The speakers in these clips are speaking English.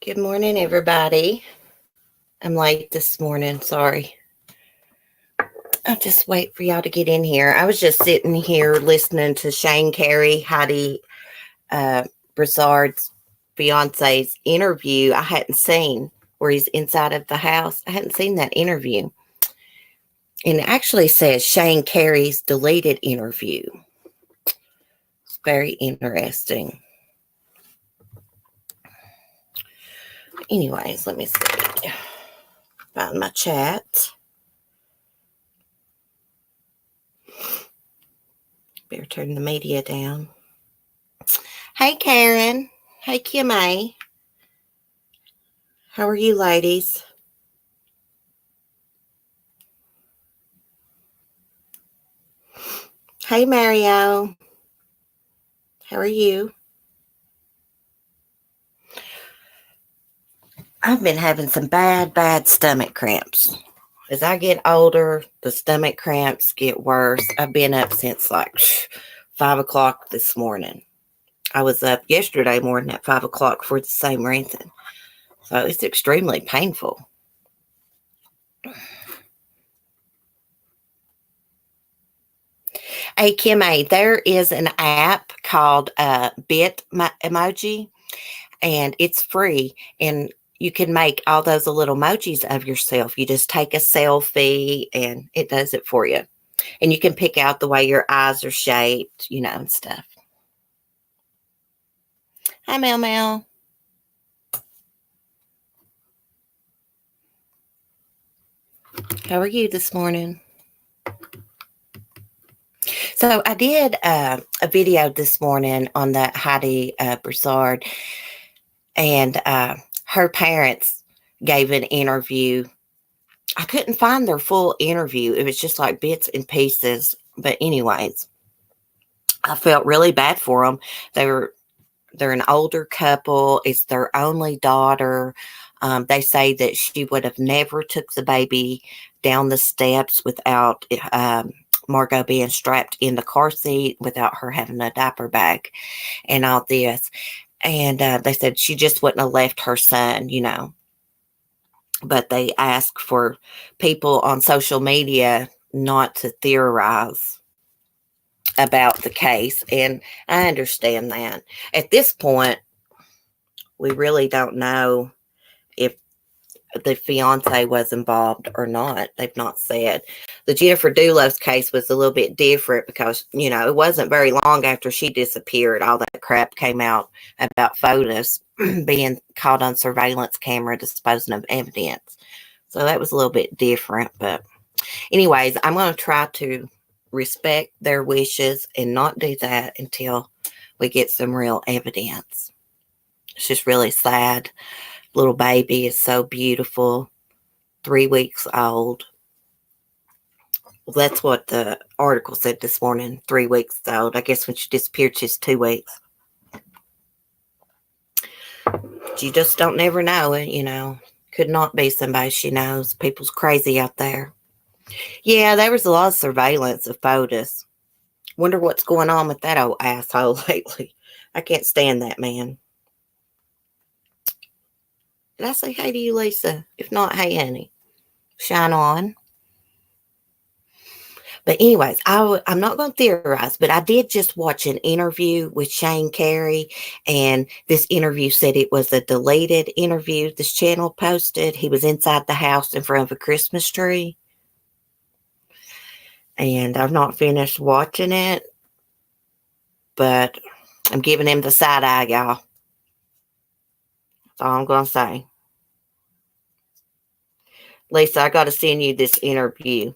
Good morning, everybody. I'm late this morning. Sorry. I'll just wait for y'all to get in here. I was just sitting here listening to Shane Carey, Heidi Broussard's fiance's interview. I hadn't seen where he's inside of the house. I hadn't seen that interview. And it actually says Shane Carey's deleted interview. It's very interesting. Anyways, let me see. Find my chat. Better turn the media down. Hey, Karen. Hey, Kim A. How are you, ladies? Hey, Mario. How are you? I've been having some bad stomach cramps. As I get older, the stomach cramps get worse. I've been up since like 5 o'clock this morning. I was up yesterday morning at 5 o'clock for the same reason. So it's extremely painful. Hey, Kim A, there is an app called Bitmoji, and it's free. And you can make all those little emojis of yourself. You just take a selfie and it does it for you. And you can pick out the way your eyes are shaped, and stuff. Hi, Mel Mel. How are you this morning? So I did a video this morning on that Heidi Broussard, and her parents gave an interview. I couldn't find their full interview. It was just like bits and pieces. But anyways, I felt really bad for them. They're an older couple. It's their only daughter. They say that she would have never took the baby down the steps without Margot being strapped in the car seat, without her having a diaper bag and all this. And they said she just wouldn't have left her son, But they asked for people on social media not to theorize about the case. And I understand that. At this point, we really don't know if the fiance was involved or not. They've not said. The Jennifer Dulos case was a little bit different because, it wasn't very long after she disappeared. All that crap came out about photos being caught on surveillance camera, disposing of evidence. So that was a little bit different. But anyways, I'm going to try to respect their wishes and not do that until we get some real evidence. It's just really sad. Little baby is so beautiful. 3 weeks old. Well, that's what the article said this morning. 3 weeks old. I guess when she disappeared, she's 2 weeks. You just don't never know it, Could not be somebody she knows. People's crazy out there. Yeah, there was a lot of surveillance of photos. Wonder what's going on with that old asshole lately. I can't stand that man. Did I say hey to you, Lisa? If not, hey, honey. Shine on. But anyways, I'm not going to theorize, but I did just watch an interview with Shane Carey, and this interview said it was a deleted interview. This channel posted he was inside the house in front of a Christmas tree. And I've not finished watching it, but I'm giving him the side eye, y'all. That's all I'm going to say. Lisa, I got to send you this interview.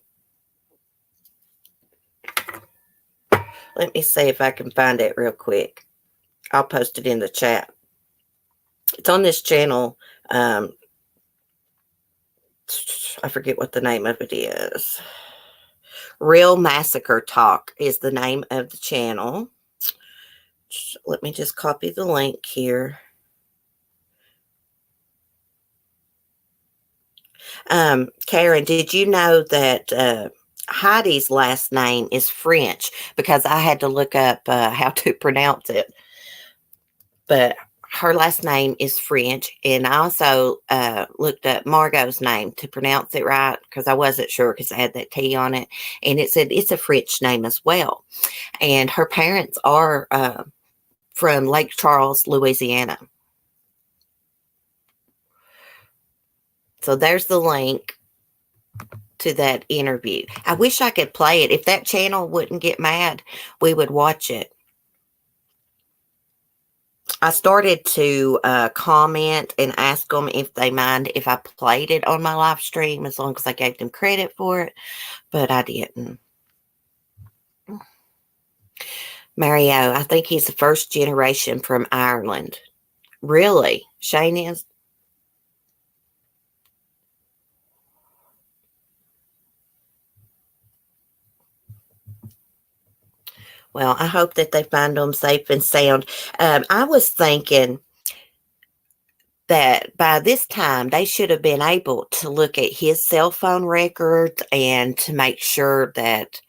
Let me see if I can find it real quick. I'll post it in the chat. It's on this channel. I forget what the name of it is. Real Massacre Talk is the name of the channel. Let me just copy the link here. Karen, did you know that Heidi's last name is French? Because I had to look up how to pronounce it. But her last name is French, and I also looked up Margot's name to pronounce it right because I wasn't sure because I had that T on it, and it said it's a French name as well. And her parents are from Lake Charles, Louisiana. So there's the link to that interview. I wish I could play it. If that channel wouldn't get mad, we would watch it. I started to comment and ask them if they mind if I played it on my live stream, as long as I gave them credit for it, but I didn't. Mario, I think he's the first generation from Ireland. Really? Shane is? Well, I hope that they find them safe and sound. I was thinking that by this time they should have been able to look at his cell phone records and to make sure that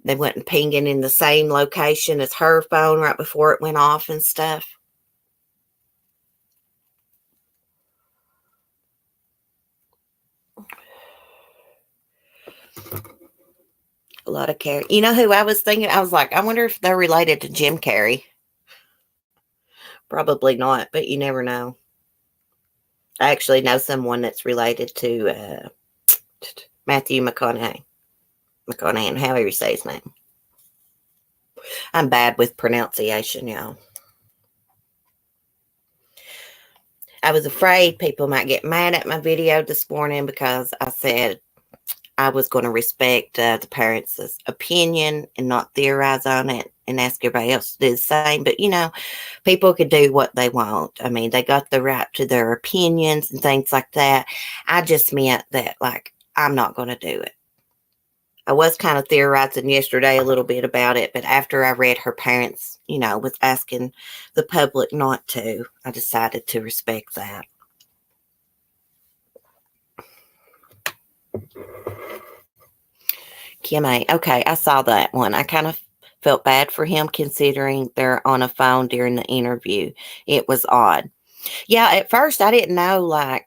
they weren't pinging in the same location as her phone right before it went off and stuff. A lot of care. You know who I was thinking? I was like, I wonder if they're related to Jim Carrey. Probably not, but you never know. I actually know someone that's related to Matthew McConaughey. McConaughey, however you say his name. I'm bad with pronunciation, y'all. I was afraid people might get mad at my video this morning because I said I was going to respect the parents' opinion and not theorize on it and ask everybody else to do the same. But, you know, people can do what they want. I mean, they got the right to their opinions and things like that. I just meant that, like, I'm not going to do it. I was kind of theorizing yesterday a little bit about it, but after I read her parents, you know, was asking the public not to, I decided to respect that. Kim A. Okay, I saw that one. I kind of felt bad for him considering they're on a phone during the interview. It was odd. Yeah, at first I didn't know like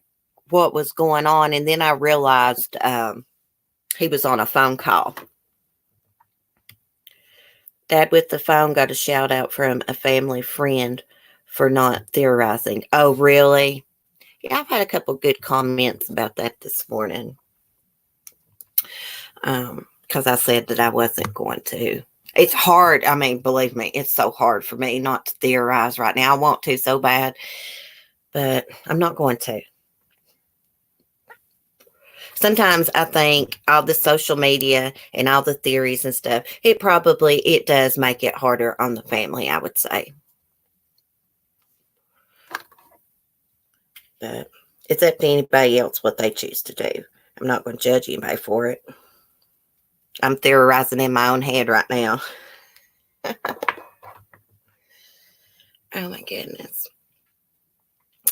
what was going on, and then I realized he was on a phone call. Dad with the phone got a shout out from a family friend for not theorizing. Oh, really? Yeah, I've had a couple good comments about that this morning. Because I said that I wasn't going to. It's hard. I mean, believe me, it's so hard for me not to theorize right now. I want to so bad, but I'm not going to. Sometimes I think all the social media and all the theories and stuff, it does make it harder on the family, I would say. But it's up to anybody else what they choose to do. I'm not going to judge anybody for it. I'm theorizing in my own head right now. Oh my goodness.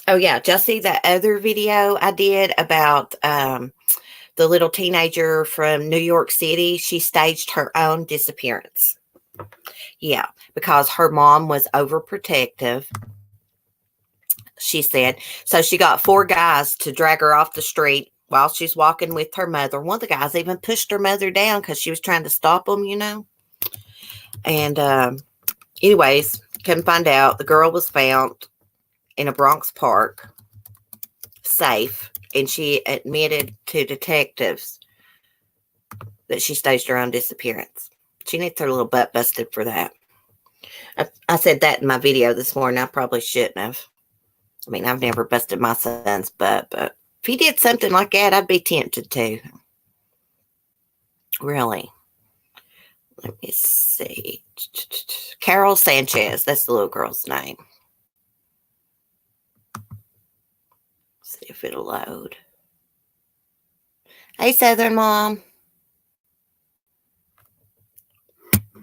Oh yeah, did y'all see that other video I did about the little teenager from New York City? She staged her own disappearance. Yeah, because her mom was overprotective, she said. So she got 4 guys to drag her off the street while she's walking with her mother. One of the guys even pushed her mother down because she was trying to stop them, you know. And anyways, couldn't find out. The girl was found in a Bronx park, safe, and she admitted to detectives that she staged her own disappearance. She needs her little butt busted for that. I said that in my video this morning. I probably shouldn't have. I mean, I've never busted my son's butt, but if he did something like that, I'd be tempted to. Really. Let me see. Carol Sanchez. That's the little girl's name. See if it'll load. Hey, Southern Mom.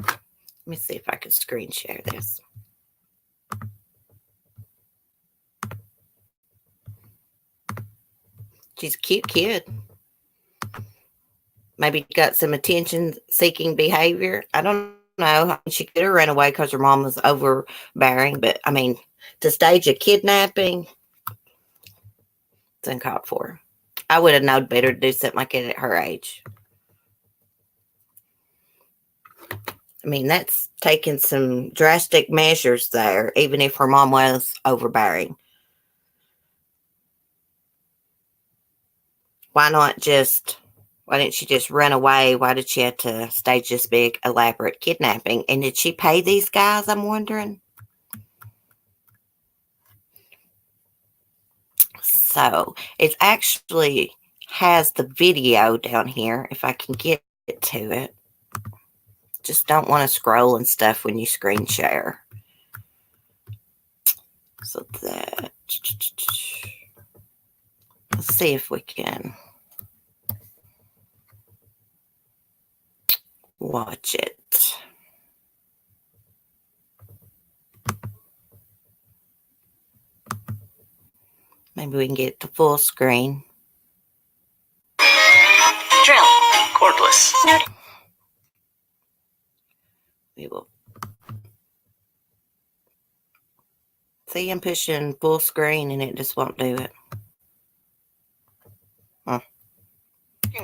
Let me see if I can screen share this. She's a cute kid. Maybe got some attention-seeking behavior. I don't know. She could have run away because her mom was overbearing, but, I mean, to stage a kidnapping, it's uncalled for. I would have known better to do something like it at her age. I mean, that's taking some drastic measures there, even if her mom was overbearing. Why didn't she just run away? Why did she have to stage this big, elaborate kidnapping? And did she pay these guys, I'm wondering? So, it actually has the video down here, if I can get to it. Just don't want to scroll and stuff when you screen share. So that, let's see if we can watch it. Maybe we can get it to full screen. Drill. Cordless. Note. We will. See, I'm pushing full screen and it just won't do it.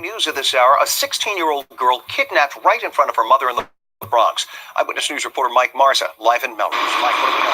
News of this hour, a 16-year-old girl kidnapped right in front of her mother in the Bronx. Eyewitness News reporter Mike Marza, live in Melrose. Mike, what do we know?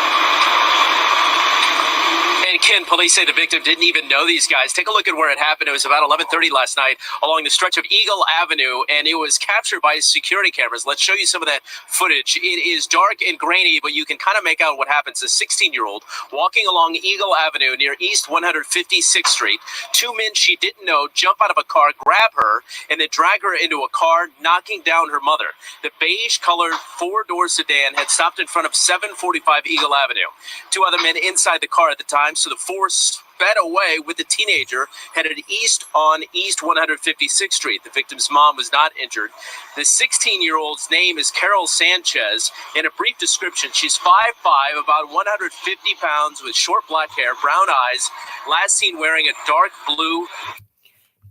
And Ken, police say the victim didn't even know these guys. Take a look at where it happened. It was about 11:30 last night along the stretch of Eagle Avenue, and it was captured by security cameras. Let's show you some of that footage. It is dark and grainy, but you can kind of make out what happens. A 16-year-old walking along Eagle Avenue near East 156th Street. Two men she didn't know jump out of a car, grab her, and then drag her into a car, knocking down her mother. The beige-colored four-door sedan had stopped in front of 745 Eagle Avenue. Two other men inside the car at the time, so the four sped away with the teenager headed east on East 156th Street. The victim's mom was not injured. The 16-year-old's name is Carol Sanchez. In a brief description, she's 5'5", about 150 pounds, with short black hair, brown eyes, last seen wearing a dark blue.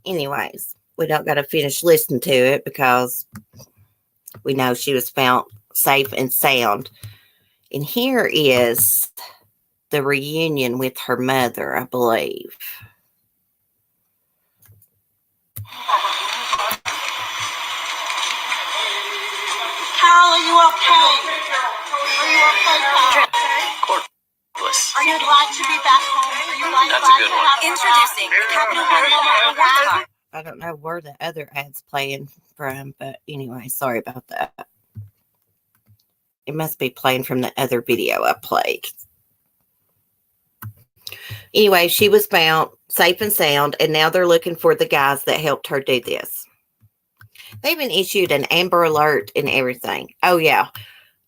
Anyways, we don't got to finish listening to it because we know she was found safe and sound. And here is the reunion with her mother, I believe. Carol, are you okay? Are you okay, Carol? Cordless. Are you glad to be back home? Are you glad That's a good one. Introducing the Capital One Mobile. I don't know where the other ad's playing from, but anyway, sorry about that. It must be playing from the other video I played. Anyway, she was found safe and sound, and now they're looking for the guys that helped her do this. They even issued an Amber Alert and everything. Oh, yeah.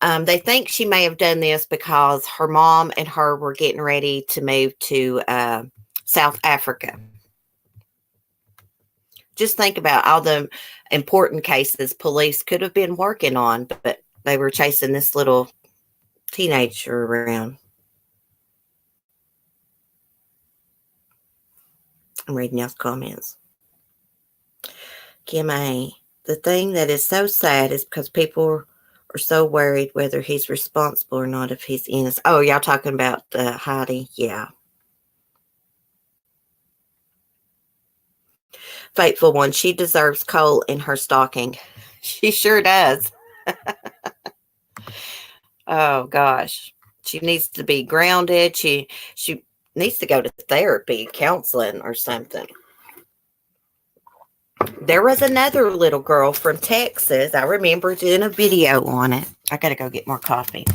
They think she may have done this because her mom and her were getting ready to move to South Africa. Just think about all the important cases police could have been working on, but they were chasing this little teenager around. I'm reading y'all's comments. Kim A. The thing that is so sad is because people are so worried whether he's responsible or not if he's innocent. Oh, y'all talking about Heidi? Yeah. Faithful one. She deserves coal in her stocking. She sure does. Oh, gosh. She needs to be grounded. She needs to go to therapy, counseling, or something. There was another little girl from Texas. I remember doing a video on it. I got to go get more coffee.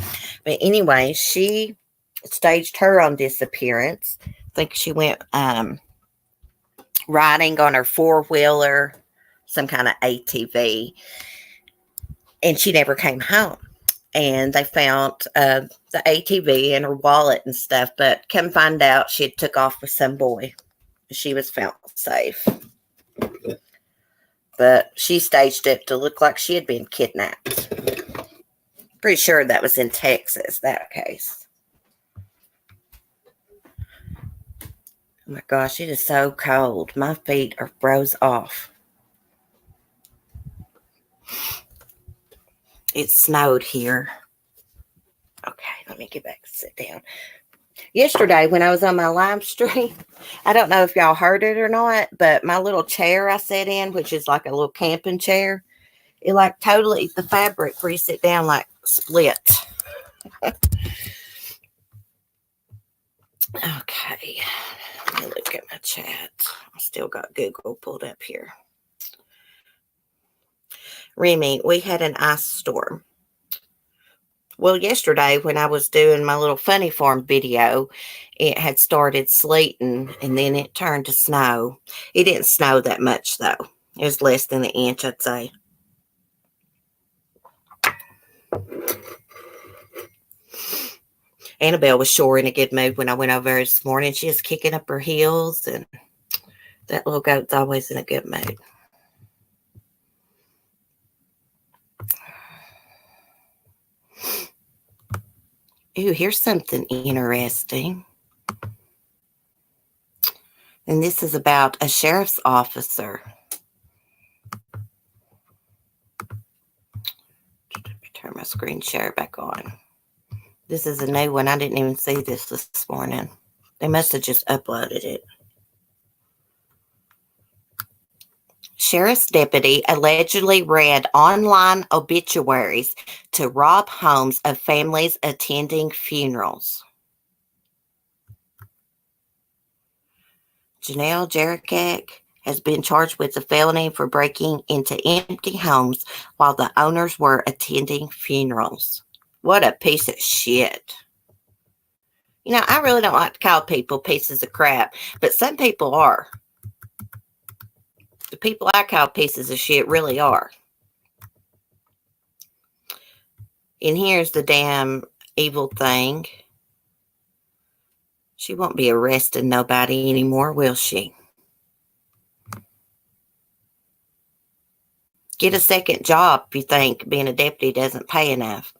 But anyway, she staged her own disappearance. I think she went riding on her four-wheeler, some kind of ATV, and she never came home. And they found the ATV and her wallet and stuff, but come find out she had took off with some boy. She was found safe. But she staged it to look like she had been kidnapped. Pretty sure that was in Texas, that case. Oh my gosh, it is so cold. My feet are froze off. It snowed here. Okay, let me get back and sit down. Yesterday when I was on my live stream, I don't know if y'all heard it or not, but my little chair I sat in, which is like a little camping chair, it like totally, the fabric where you sit down like split. Okay, let me look at my chat. I still got Google pulled up here. Remy, we had an ice storm. Well, yesterday when I was doing my little funny farm video, it had started sleeting and then it turned to snow. It didn't snow that much though. It was less than an inch, I'd say. Annabelle was sure in a good mood when I went over this morning. She was kicking up her heels, and that little goat's always in a good mood. Ooh, here's something interesting. And this is about a sheriff's officer. Turn my screen share back on. This is a new one. I didn't even see this morning. They must have just uploaded it. Sheriff's deputy allegedly read online obituaries to rob homes of families attending funerals. Janelle Jaracek has been charged with a felony for breaking into empty homes while the owners were attending funerals. What a piece of shit. You know, I really don't like to call people pieces of crap, but some people are. The people I call pieces of shit really are. And here's the damn evil thing. She won't be arresting nobody anymore, will she? Get a second job if you think being a deputy doesn't pay enough.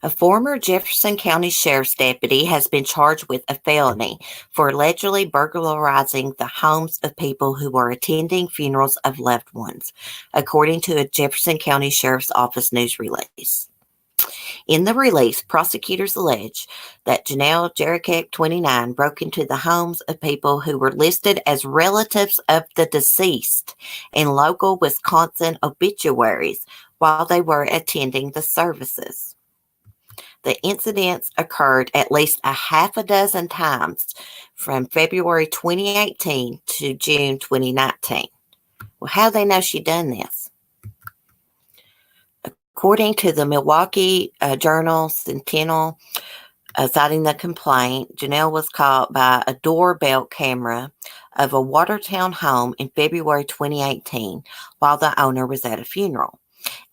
A former Jefferson County Sheriff's deputy has been charged with a felony for allegedly burglarizing the homes of people who were attending funerals of loved ones, according to a Jefferson County Sheriff's Office news release. In the release, prosecutors allege that Janelle Jaracek, 29, broke into the homes of people who were listed as relatives of the deceased in local Wisconsin obituaries while they were attending the services. The incidents occurred at least a half a dozen times from February 2018 to June 2019. Well, how do they know she done this? According to the Milwaukee Journal Sentinel, citing the complaint, Janelle was caught by a doorbell camera of a Watertown home in February 2018 while the owner was at a funeral.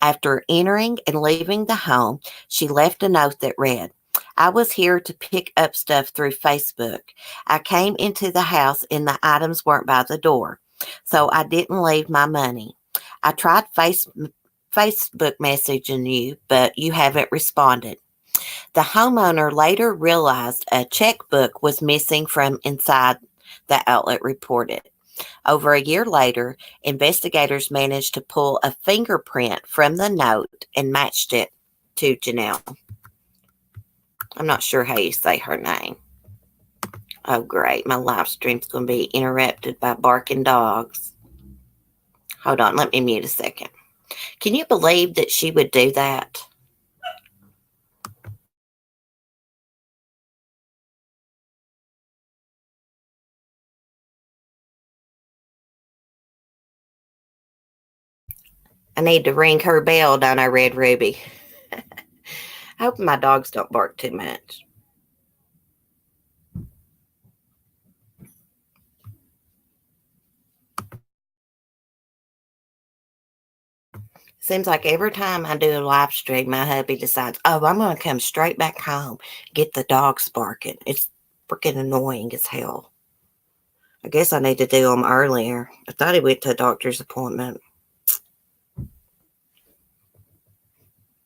After entering and leaving the home, she left a note that read, "I was here to pick up stuff through Facebook. I came into the house and the items weren't by the door, so I didn't leave my money. I tried Facebook messaging you, but you haven't responded." The homeowner later realized a checkbook was missing from inside, the outlet reported. Over a year later, investigators managed to pull a fingerprint from the note and matched it to Janelle. I'm not sure how you say her name. Oh, great. My live stream's going to be interrupted by barking dogs. Hold on. Let me mute a second. Can you believe that she would do that? I need to ring her bell, don't I, Red Ruby? I hope my dogs don't bark too much. Seems like every time I do a live stream, my hubby decides, oh, I'm going to come straight back home, get the dogs barking. It's freaking annoying as hell. I guess I need to do them earlier. I thought he went to a doctor's appointment.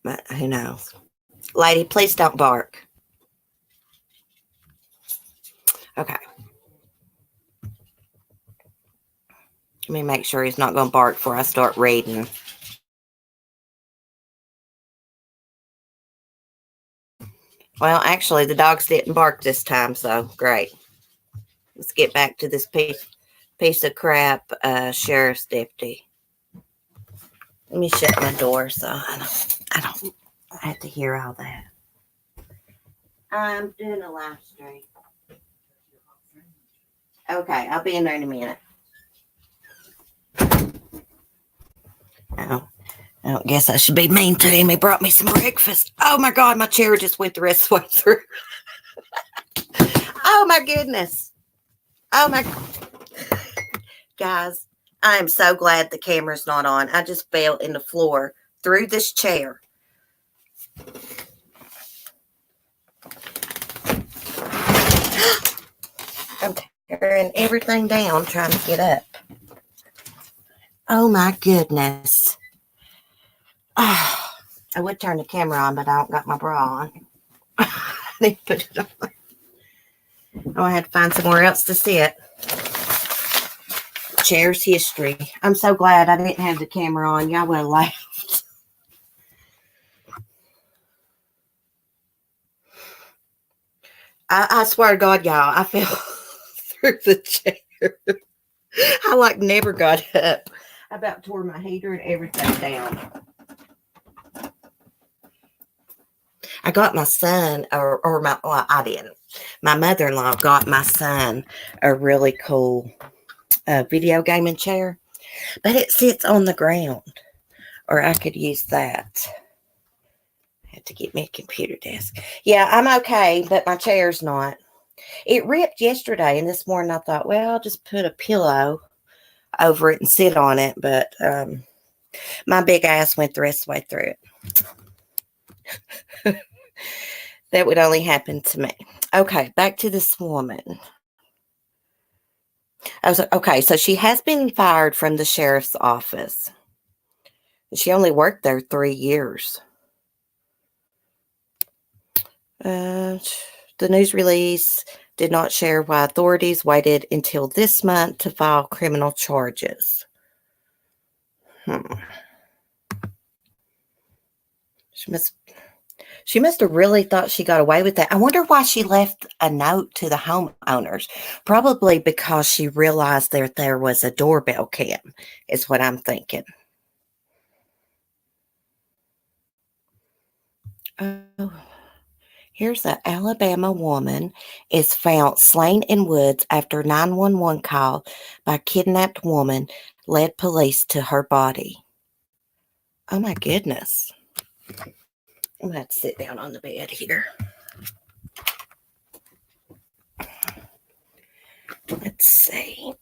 But who knows? Lady, please don't bark. Okay. Let me make sure he's not going to bark before I start reading. Well, actually, the dogs didn't bark this time, so great. Let's get back to this piece of crap sheriff's deputy. Let me shut my door so I don't have to hear all that. I'm doing a live stream. Okay, I'll be in there in a minute. Oh, I don't guess I should be mean to him. He brought me some breakfast. Oh my God, my chair just went the rest of the way through. Oh my goodness. Oh my guys, I am so glad the camera's not on. I just fell in the floor through this chair. I'm tearing everything down trying to get up. Oh my goodness. Oh, I would turn the camera on, but I don't got my bra on. I need to put it on. Oh, I had to find somewhere else to sit. Chair's history. I'm so glad I didn't have the camera on. Y'all would have laughed. I swear to God, y'all, I fell through the chair. I never got up. I about tore my heater and everything down. I got my son, I didn't. My mother-in-law got my son a really cool video gaming chair, but it sits on the ground, or I could use that. I had to get me a computer desk. Yeah, I'm okay, but my chair's not. It ripped yesterday, and this morning I thought, well, I'll just put a pillow over it and sit on it, but my big ass went the rest of the way through it. That would only happen to me. Okay, back to this woman. Okay, so she has been fired from the sheriff's office. She only worked there 3 years. The news release did not share why authorities waited until this month to file criminal charges. She must have really thought she got away with that. I wonder why she left a note to the homeowners. Probably because she realized that there was a doorbell cam, is what I'm thinking. Oh, here's an Alabama woman is found slain in woods after 911 call by kidnapped woman led police to her body. Oh my goodness. I'm going to have to sit down on the bed here. Let's see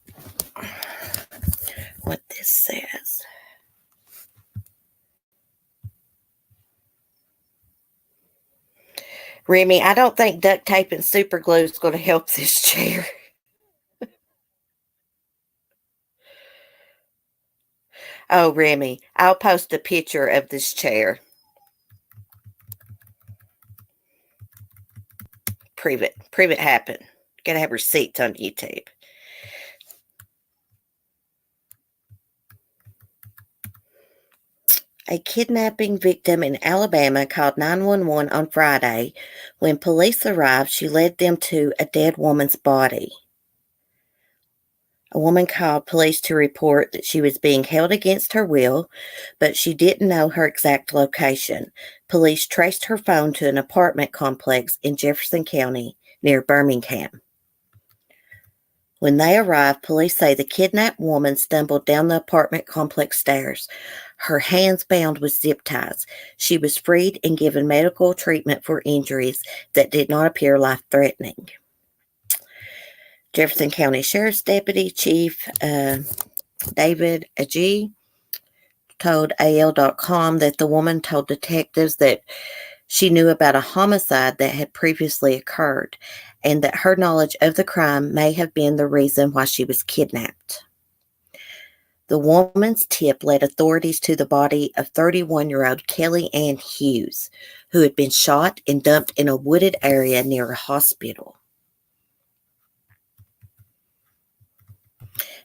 what this says. Remy, I don't think duct tape and super glue is going to help this chair. Oh, Remy, I'll post a picture of this chair. Prove it. Prove it happened. Gotta have receipts on YouTube. A kidnapping victim in Alabama called 911 on Friday. When police arrived, she led them to a dead woman's body. A woman called police to report that she was being held against her will, but she didn't know her exact location. Police traced her phone to an apartment complex in Jefferson County near Birmingham. When they arrived, police say the kidnapped woman stumbled down the apartment complex stairs, her hands bound with zip ties. She was freed and given medical treatment for injuries that did not appear life-threatening. Jefferson County Sheriff's Deputy Chief David Agee told AL.com that the woman told detectives that she knew about a homicide that had previously occurred and that her knowledge of the crime may have been the reason why she was kidnapped. The woman's tip led authorities to the body of 31-year-old Kelly Ann Hughes, who had been shot and dumped in a wooded area near a hospital.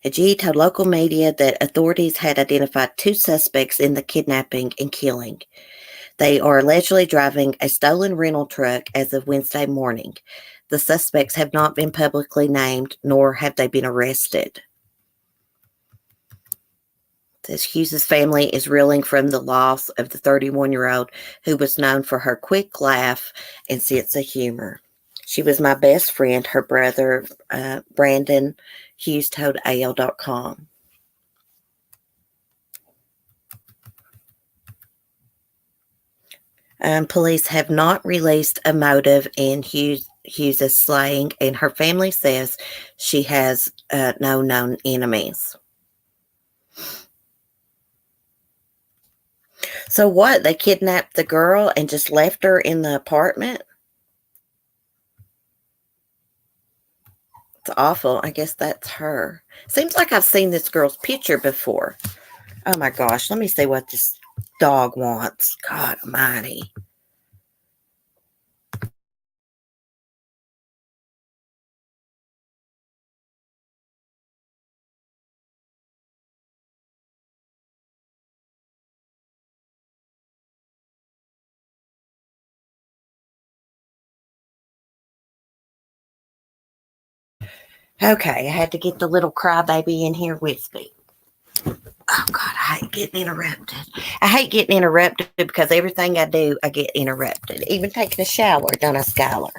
Agee told local media that authorities had identified 2 suspects in the kidnapping and killing. They are allegedly driving a stolen rental truck as of Wednesday morning. The suspects have not been publicly named, nor have they been arrested. Says Hughes' family is reeling from the loss of the 31-year-old who was known for her quick laugh and sense of humor. She was my best friend, her brother, Brandon Hughes, told AL.com. Police have not released a motive in Hughes' slaying, and her family says she has no known enemies. So what? They kidnapped the girl and just left her in the apartment? It's awful. I guess that's her. Seems like I've seen this girl's picture before. Oh my gosh. Let me see what this dog wants. God almighty. Okay, I had to get the little crybaby in here with me. Oh, God, I hate getting interrupted. I hate getting interrupted because everything I do, I get interrupted. Even taking a shower, don't I, Skylar?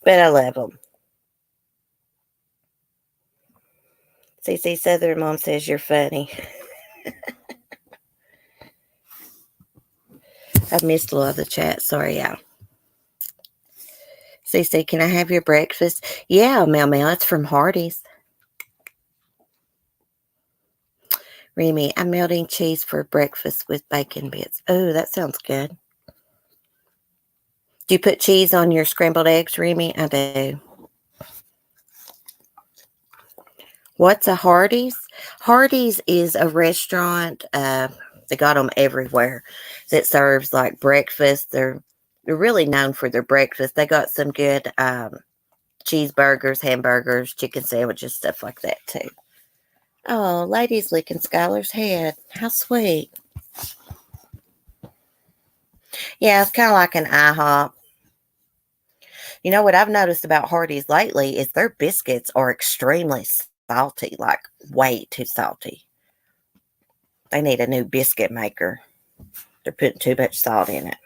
But I love them. CC Southern Mom says you're funny. I've missed a lot of the chat. Sorry, y'all. CC, can I have your breakfast? Yeah, Mel Mel, it's from Hardee's. Remy, I'm melting cheese for breakfast with bacon bits. Oh, that sounds good. Do you put cheese on your scrambled eggs, Remy? I do. What's a Hardee's? Hardee's is a restaurant. They got them everywhere. That serves like breakfast. They're really known for their breakfast. They got some good cheeseburgers, hamburgers, chicken sandwiches, stuff like that too. Oh, lady's licking Skylar's head. How sweet. Yeah, it's kind of like an IHOP. You know what I've noticed about Hardee's lately is their biscuits are extremely salty, like way too salty. They need a new biscuit maker. They're putting too much salt in it.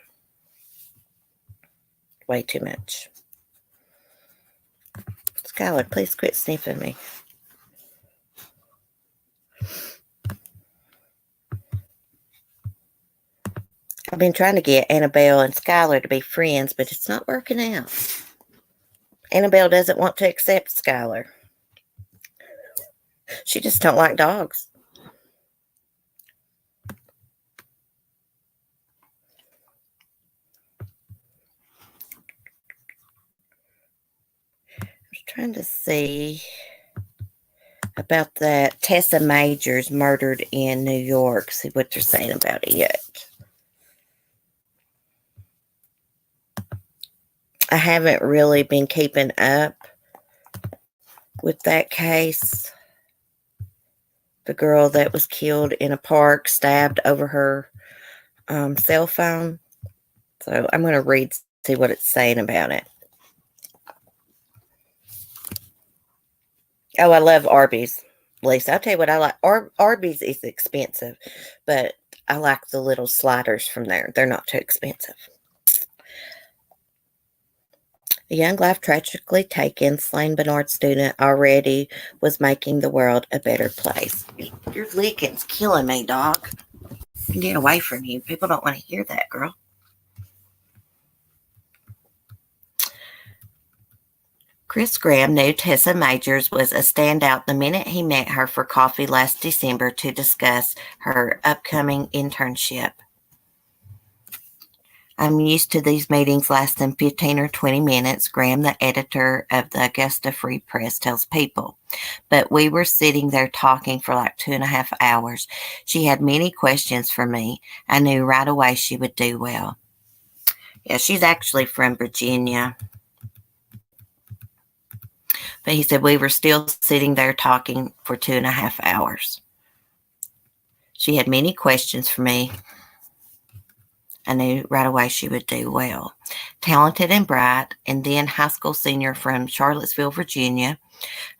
Way too much. Skylar, please quit sniffing me. I've been trying to get Annabelle and Skylar to be friends, but it's not working out. Annabelle doesn't want to accept Skylar. She just don't like dogs. I was trying to see about that Tessa Majors murdered in New York. See what they're saying about it yet. I haven't really been keeping up with that case. The girl that was killed in a park, stabbed over her cell phone. So I'm going to read, see what it's saying about it. Oh, I love Arby's. Lisa, I'll tell you what I like. Arby's is expensive, but I like the little sliders from there. They're not too expensive. A young life tragically taken, slain Bernard student already was making the world a better place. Your licking's killing me, dog. Get away from you. People don't want to hear that, girl. Chris Graham knew Tessa Majors was a standout the minute he met her for coffee last December to discuss her upcoming internship. I'm used to these meetings lasting 15 or 20 minutes, Graham, the editor of the Augusta Free Press, tells People. But we were sitting there talking for like 2.5 hours. She had many questions for me. I knew right away she would do well. Yeah, she's actually from Virginia. But he said we were still sitting there talking for 2.5 hours. She had many questions for me. I knew right away she would do well. Talented and bright, and then high school senior from Charlottesville, Virginia,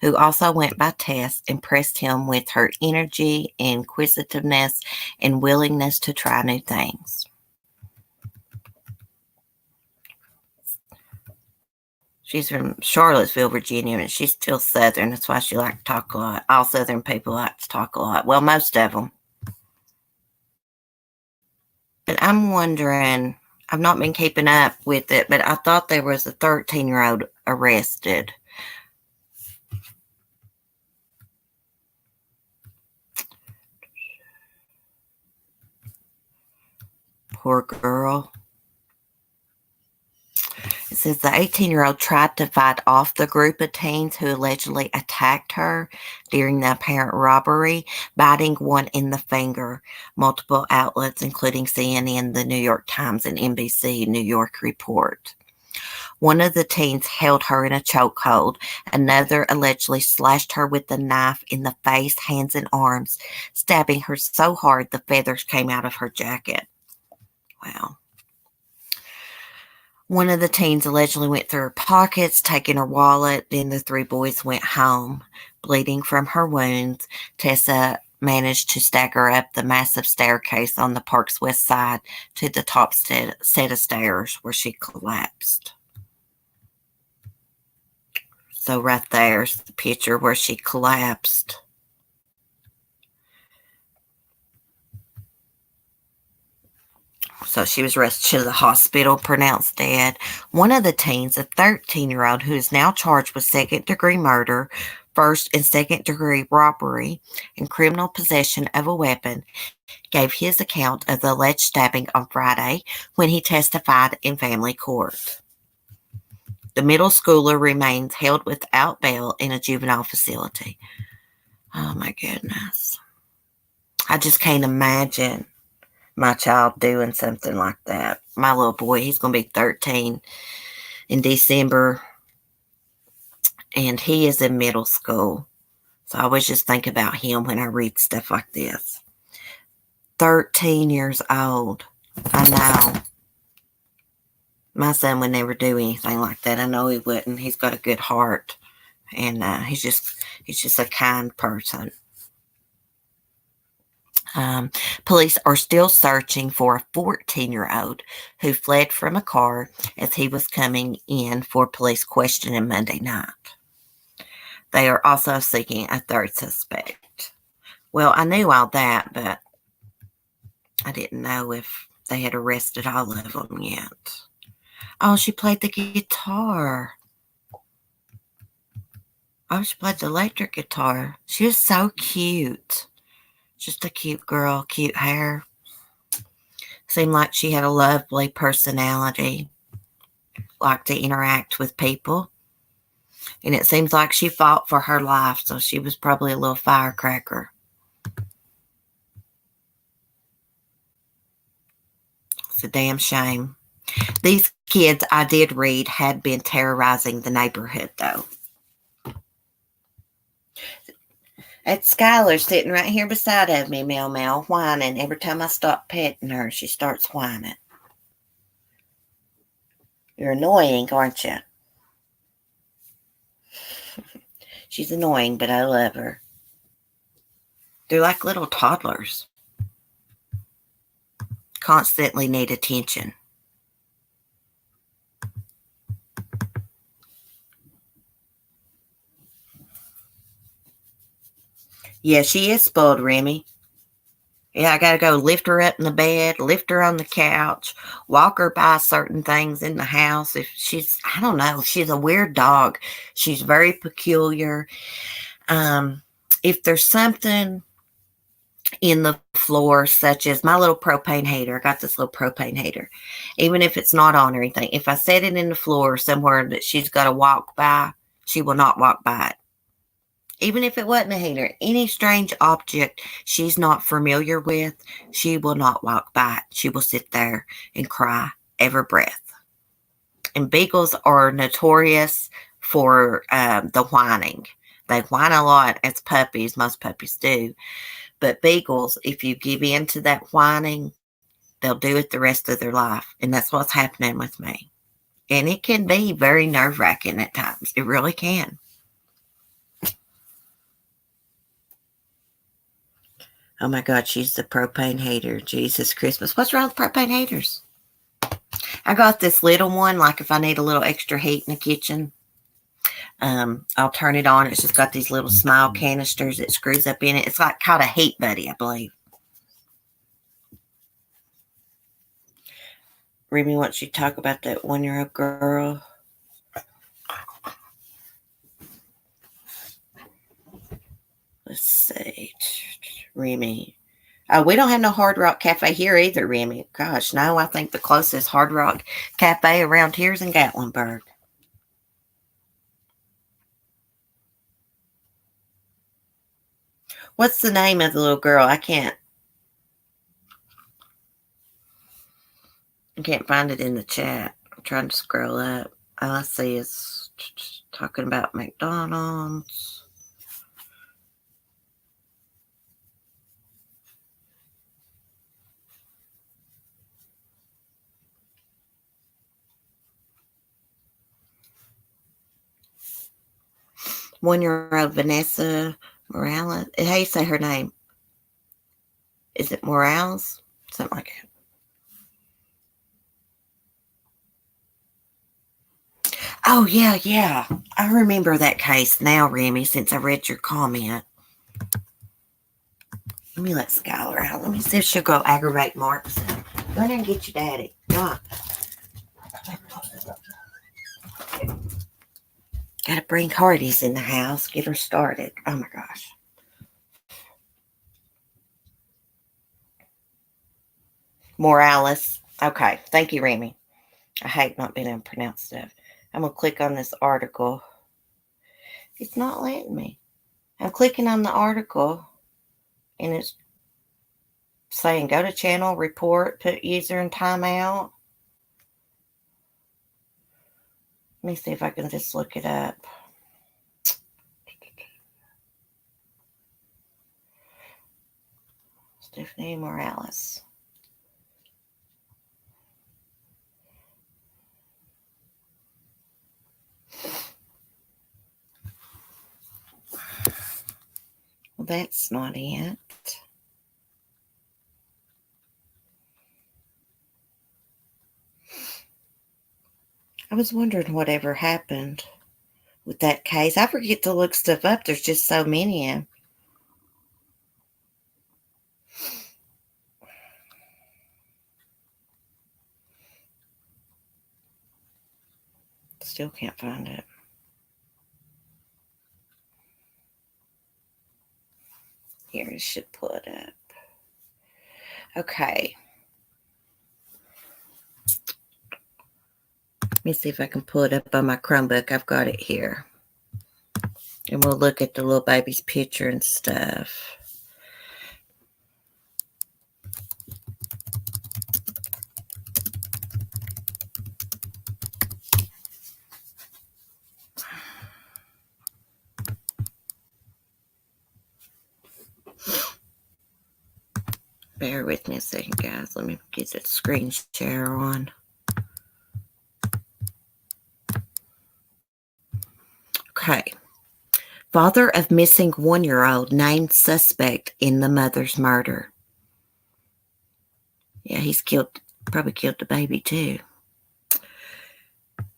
who also went by Tess, impressed him with her energy, inquisitiveness, and willingness to try new things. She's from Charlottesville, Virginia, and she's still Southern. That's why she likes to talk a lot. All Southern people like to talk a lot. Well, most of them. But I'm wondering, I've not been keeping up with it, but I thought there was a 13-year-old arrested. Poor girl. It says the 18-year-old tried to fight off the group of teens who allegedly attacked her during the apparent robbery, biting one in the finger. Multiple outlets, including CNN, the New York Times, and NBC New York report. One of the teens held her in a chokehold. Another allegedly slashed her with a knife in the face, hands, and arms, stabbing her so hard the feathers came out of her jacket. Wow. One of the teens allegedly went through her pockets, taking her wallet. Then the three boys went home. Bleeding from her wounds, Tessa managed to stagger up the massive staircase on the park's west side to the top set of stairs where she collapsed. So right there's the picture where she collapsed. So she was rushed to the hospital, pronounced dead. One of the teens, a 13-year-old who is now charged with second-degree murder, first and second-degree robbery, and criminal possession of a weapon, gave his account of the alleged stabbing on Friday when he testified in family court. The middle schooler remains held without bail in a juvenile facility. Oh, my goodness. I just can't imagine my child doing something like that. My little boy, he's going to be 13 in December, and he is in middle school. So I always just think about him when I read stuff like this. 13 years old. I know. My son would never do anything like that. I know he wouldn't. He's got a good heart, and he's just a kind person. Police are still searching for a 14-year-old who fled from a car as he was coming in for police questioning Monday night. They are also seeking a third suspect. Well, I knew all that, but I didn't know if they had arrested all of them yet. Oh, she played the guitar. Oh, she played the electric guitar. She was so cute. Just a cute girl, cute hair. Seemed like she had a lovely personality. Liked to interact with people. And it seems like she fought for her life, so she was probably a little firecracker. It's a damn shame. These kids, I did read, had been terrorizing the neighborhood, though. That's Skylar sitting right here beside of me, Mel Mel, whining. Every time I stop petting her, she starts whining. You're annoying, aren't you? She's annoying, but I love her. They're like little toddlers. Constantly need attention. Yeah, she is spoiled, Remy. Yeah, I gotta go lift her up in the bed, lift her on the couch, walk her by certain things in the house. If she's, I don't know, she's a weird dog. She's very peculiar. If there's something in the floor, such as my little propane heater, I got this little propane heater, even if it's not on or anything, if I set it in the floor somewhere that she's got to walk by, she will not walk by it. Even if it wasn't a heater, any strange object she's not familiar with, she will not walk by it. She will sit there and cry every breath. And beagles are notorious for the whining. They whine a lot as puppies. Most puppies do. But beagles, if you give in to that whining, they'll do it the rest of their life. And that's what's happening with me. And it can be very nerve-wracking at times. It really can. Oh my God, she's the propane hater. Jesus Christmas. What's wrong with propane haters? I got this little one, like if I need a little extra heat in the kitchen, I'll turn it on. It's just got these little smile canisters that screws up in it. It's like called a Heat Buddy, I believe. Remy wants you to talk about that 1-year-old girl. Let's see. Remy. Oh, we don't have no Hard Rock Cafe here either, Remy. Gosh, no. I think the closest Hard Rock Cafe around here is in Gatlinburg. What's the name of the little girl? I can't find it in the chat. I'm trying to scroll up. All I see is talking about McDonald's. One-year-old Vanessa Morales. How do you say her name? Is it Morales? Something like that. Oh, yeah. I remember that case now, Remy, since I read your comment. Let me let Skylar out. Let me see if she'll go aggravate Mark. Go in there and get your daddy. Come on. Gotta bring Hardee's in the house. Get her started. Oh, my gosh. Morales. Okay. Thank you, Remy. I hate not being able to pronounce stuff. I'm going to click on this article. It's not letting me. I'm clicking on the article, and it's saying go to channel, report, put user in timeout. Let me see if I can just look it up. Stephanie Morales. Well, that's not it. I was wondering whatever happened with that case. I forget to look stuff up. There's just so many of them. Still can't find it. Here, it should pull it up. Okay. Let me see if I can pull it up on my Chromebook. I've got it here. And we'll look at the little baby's picture and stuff. Bear with me a second, guys. Let me get that screen share on. Okay. Father of missing 1-year-old named suspect in the mother's murder. Yeah, he's probably killed the baby too.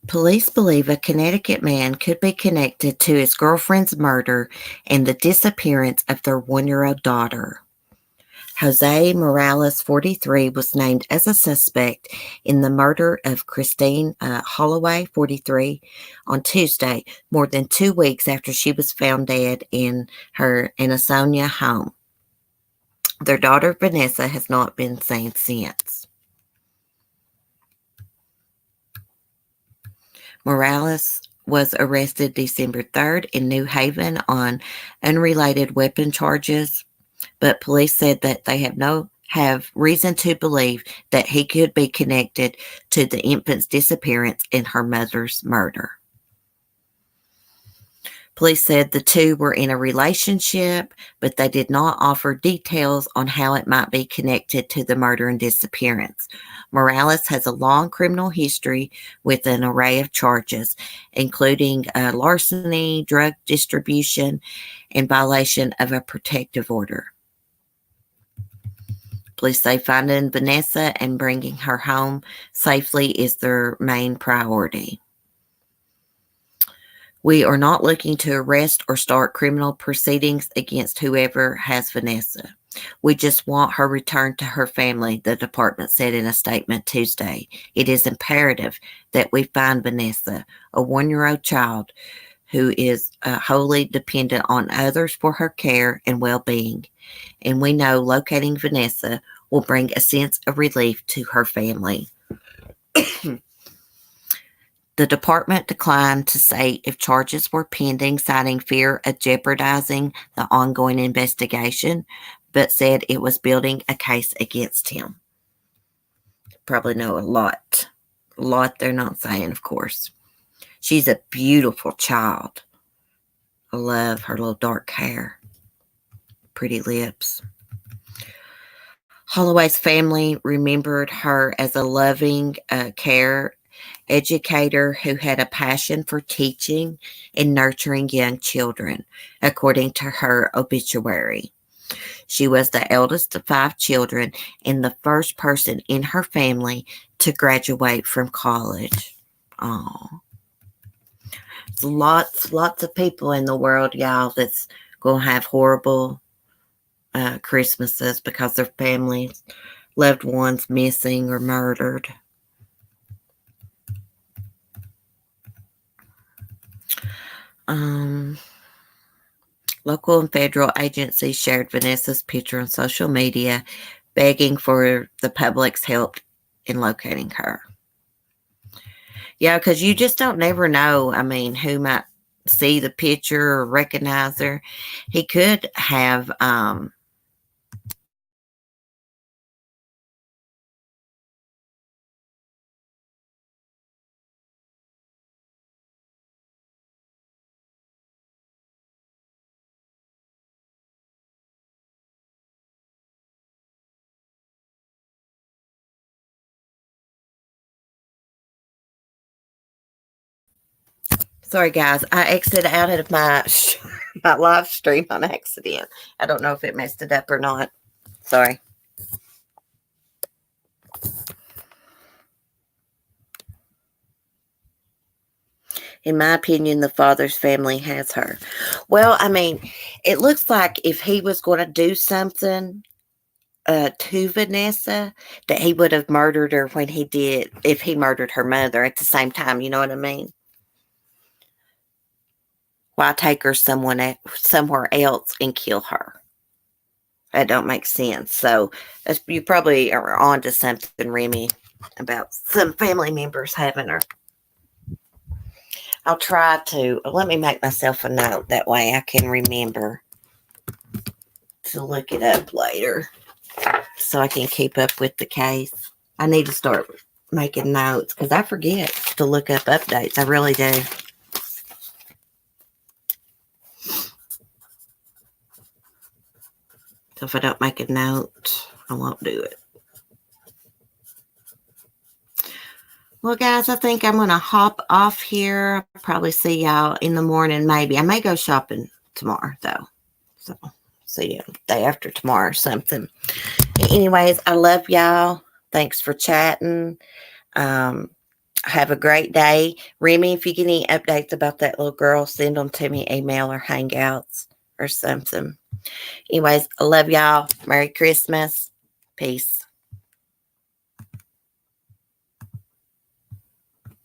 Police believe a Connecticut man could be connected to his girlfriend's murder and the disappearance of their 1-year-old daughter. Jose Morales, 43, was named as a suspect in the murder of Christine Holloway, 43, on Tuesday, more than 2 weeks after she was found dead in her Ansonia home. Their daughter, Vanessa, has not been seen since. Morales was arrested December 3rd in New Haven on unrelated weapon charges, but police said that they have reason to believe that he could be connected to the infant's disappearance and her mother's murder. Police said the two were in a relationship, but they did not offer details on how it might be connected to the murder and disappearance. Morales has a long criminal history with an array of charges, including larceny, drug distribution, and violation of a protective order. Police say finding Vanessa and bringing her home safely is their main priority. We are not looking to arrest or start criminal proceedings against whoever has Vanessa. We just want her returned to her family, the department said in a statement Tuesday. It is imperative that we find Vanessa, a 1-year-old child who is wholly dependent on others for her care and well-being. And we know locating Vanessa will bring a sense of relief to her family. The department declined to say if charges were pending, citing fear of jeopardizing the ongoing investigation, but said it was building a case against him. Probably know a lot. A lot they're not saying, of course. She's a beautiful child. I love her little dark hair. Pretty lips. Holloway's family remembered her as a loving, care educator who had a passion for teaching and nurturing young children, according to her obituary. She was the eldest of 5 children and the first person in her family to graduate from college. Oh, lots of people in the world, y'all, that's going to have horrible Christmases because their families, loved ones missing or murdered. Local and federal agencies shared Vanessa's picture on social media, begging for the public's help in locating her. Yeah, because you just don't never know, I mean, who might see the picture or recognize her. He could have sorry, guys. I exited out of my live stream on accident. I don't know if it messed it up or not. Sorry. In my opinion, the father's family has her. Well, I mean, it looks like if he was going to do something to Vanessa, that he would have murdered her when he did, if he murdered her mother at the same time. You know what I mean? Why take her somewhere else and kill her? That don't make sense. So you probably are onto something, Remy, about some family members having her. I'll try to, let me make myself a note. That way I can remember to look it up later so I can keep up with the case. I need to start making notes because I forget to look up updates. I really do. So if I don't make a note, I won't do it. Well, guys, I think I'm going to hop off here. I'll probably see y'all in the morning, maybe. I may go shopping tomorrow, though. So, see you day after tomorrow or something. Anyways, I love y'all. Thanks for chatting. Have a great day. Remy, if you get any updates about that little girl, send them to me, email or Hangouts or something. Anyways, I love y'all. Merry Christmas. Peace.